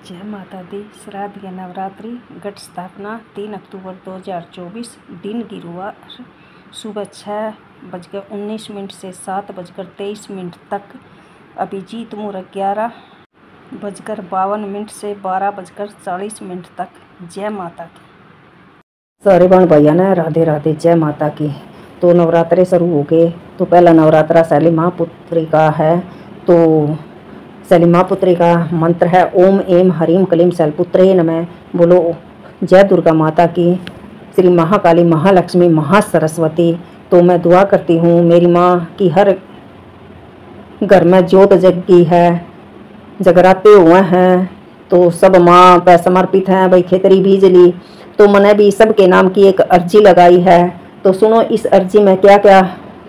जय माता दी। श्राद्ध नवरात्रि घट स्थापना 3 अक्टूबर 2024। दिन गिरुवार सुबह 6:19 से 7:23 तक। अभिजीत मुहूर्त 11:52 से 12:40 तक। जय माता की। सारे बहन भैया ने राधे राधे, जय माता की। तो नवरात्रे शुरू हो गए। तो पहला नवरात्रा शैली महापुत्री का है। तो शैली महापुत्री का मंत्र है ओम एम हरीम कलीम शैलपुत्रे नमः। बोलो जय दुर्गा माता की, श्री महाकाली, महालक्ष्मी, महासरस्वती। तो मैं दुआ करती हूँ मेरी माँ की हर घर में ज्योत जगी है, जगराते हुए हैं। तो सब माँ पर समर्पित हैं भाई। खेतरी बीजली तो मैंने भी सबके नाम की एक अर्जी लगाई है। तो सुनो इस अर्जी में क्या क्या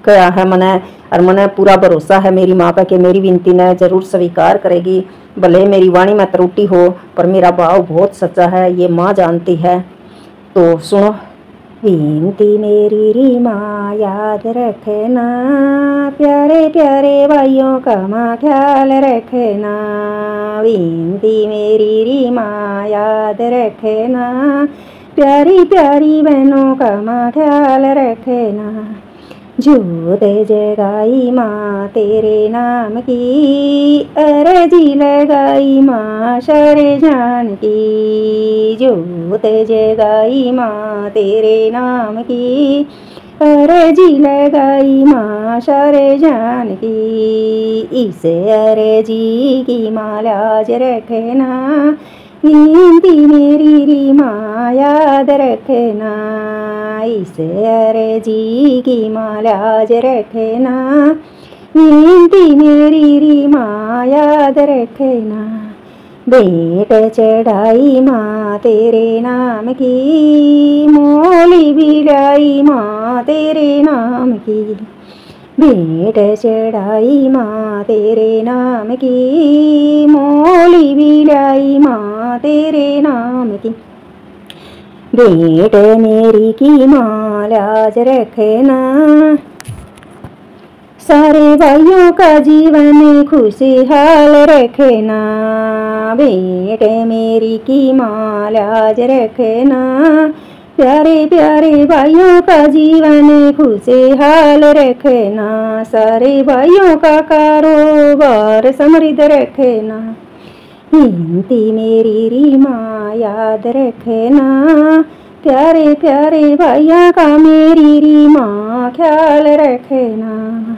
कहा है मैंने, और मैंने पूरा भरोसा है मेरी माँ पर कि मेरी विनती ने जरूर स्वीकार करेगी। भले मेरी वाणी में त्रुटि हो पर मेरा भाव बहुत सच्चा है, ये माँ जानती है। तो सुनो। विनती मेरी री माँ याद रखना, प्यारे प्यारे भाइयों का माँ ख्याल रखना। विनती मेरी री माँ याद रखना, प्यारी प्यारी बहनों का माँ ख्याल रखना। जोत जगाई माँ तेरे नाम की, अर्जी लगाई माँ सारे जान की। जोत जगाई माँ तेरे नाम की, अर्जी लगाई माँ सारे जान की। इस अर्जी की माँ लाज रखना, विनती मेरी री माँ याद रखना। इस अर्जी की माँ लाज रखना, विनती मेरी री माँ याद रखना। भेंट चढ़ाई माँ तेरे नाम की, मोली बिलाई माँ तेरे नाम की। भेंट चढ़ाई माँ तेरे नाम की, मोली बिलाई माँ तेरे नाम की। भेंट मेरी की माँ लाज रखना, सारे भाइयों का जीवन खुशहाल रखना। भेंट मेरी की माँ लाज रखना, प्यारे प्यारे भाइयों का जीवन खुशहाल रखना। सारे भाइयों का कारोबार समृद्ध रखना। विनती मेरी री माँ याद रखना, प्यारे प्यारे भैया का मेरी री माँ ख्याल रखना।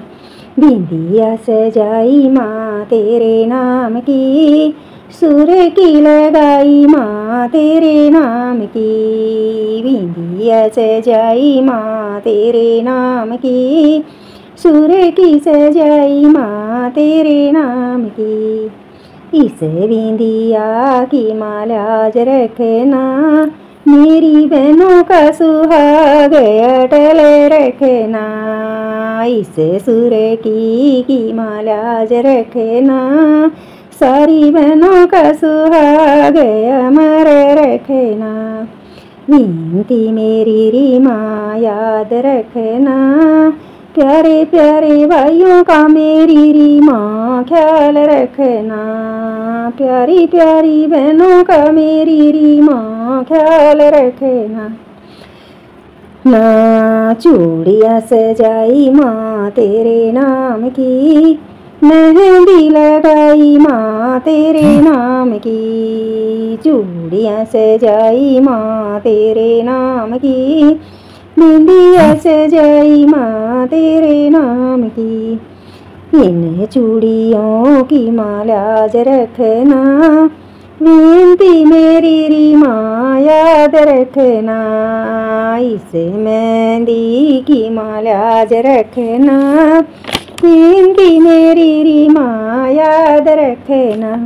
बिंदिया सजाई माँ तेरे नाम की, सुर की लगाई माँ तेरे नाम की। बिंदिया सजाई माँ तेरे नाम की, सुर की सजाई माँ तेरे नाम की। इस बिंदिया की माँ लाज रखना, मेरी बहनों का सुहाग अटल रखना। इस सुर की माँ लाज रखना, सारी बहनों का सुहाग अमर रखना। विनती मेरी री माँ याद रखना, प्यारे प्यारे भाइयों का मेरी री माँ ख्याल रखना। प्यारी प्यारी बहनों का मेरी री माँ ख्याल रखना। ना चूड़ियाँ सजाई माँ तेरे नाम की, मेहंदी लगाई माँ तेरे नाम की। चूड़ियाँ सजाई माँ तेरे नाम की, बिंदिया सजाई माँ तेरे नाम की। इन चूड़ियों की माँ लाज रखना, विनती मेरी री माँ याद रखना। इस मेहंदी की माँ लाज रखना, विनती मेरी री माँ याद रखना।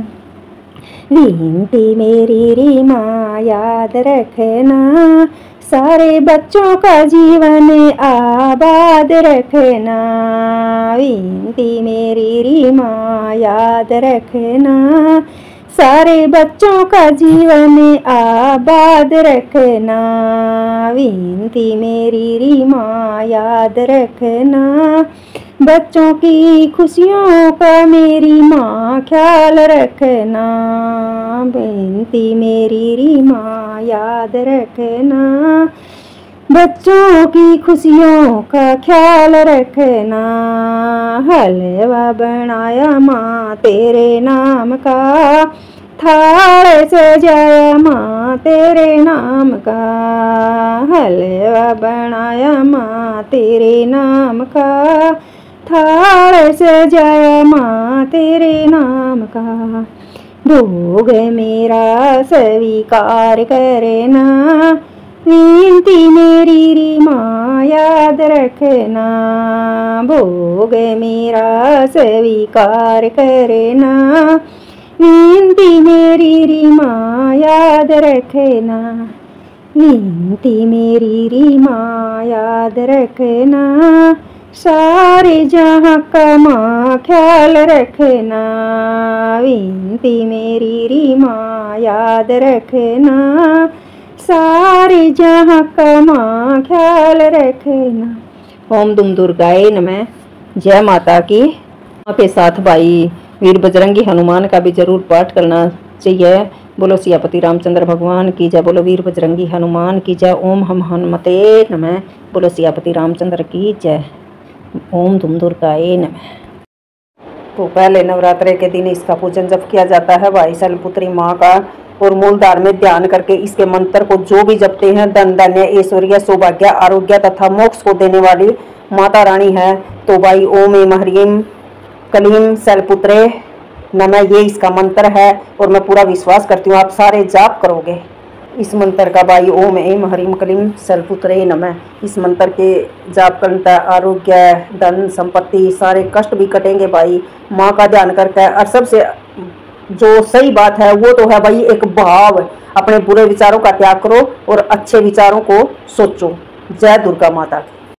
विनती मेरी री माँ याद रखना, सारे बच्चों का जीवन आबाद रखना। विनती मेरी री माँ याद रखना, सारे बच्चों का जीवन आबाद रखना। विनती मेरी री माँ याद रखना, बच्चों की खुशियों का मेरी माँ ख्याल रखना, बेनती मेरी री माँ याद रखना। बच्चों की खुशियों का ख्याल रखना, हलवा बनाया माँ तेरे नाम का, थाल सजाया माँ तेरे नाम का, हलवा बनाया माँ तेरे नाम का, थाल सजाया माँ तेरे नाम का। भोग मेरा स्वीकार करना, विनती मेरी री माँ याद रखना। भोग मेरा स्वीकार करना, विनती मेरी री माँ याद रखना। विनती मेरी री माँ याद रखना, सारे जहाँ का माँ ख्याल रखना। विनती मेरी री माँ याद रखना, सारे जहाँ का माँ ख्याल रखना। ओम दुम दुर्गाए नमः। जय माता की। माँ के साथ भाई वीर बजरंगी हनुमान का भी जरूर पाठ करना चाहिए। बोलो सियापति रामचंद्र भगवान की जय, बोलो वीर बजरंगी हनुमान की जय। ओम हम हनुमते नमः। बोलो सियापति रामचंद्र की जय। ओम दुम दुर्गाए नमः। तो पहले नवरात्रे के दिन इसका पूजन जब किया जाता है भाई शैलपुत्री माँ का, और मूलधार में ध्यान करके इसके मंत्र को जो भी जपते हैं, धन धान्य ऐश्वर्य सौभाग्य आरोग्य तथा मोक्ष को देने वाली माता रानी है। तो भाई ओम ऐं ह्रीं क्लीं शैलपुत्रे नमः, ये इसका मंत्र है और मैं पूरा विश्वास करती हूँ आप सारे जाप करोगे इस मंत्र का। भाई ओम ऐं ह्रीं क्लीं शैलपुत्रे नमः, इस मंत्र के जाप करने आरोग्य धन संपत्ति सारे कष्ट भी कटेंगे भाई माँ का ध्यान करके। और सबसे जो सही बात है वो तो है भाई एक भाव, अपने बुरे विचारों का त्याग करो और अच्छे विचारों को सोचो। जय दुर्गा माता की।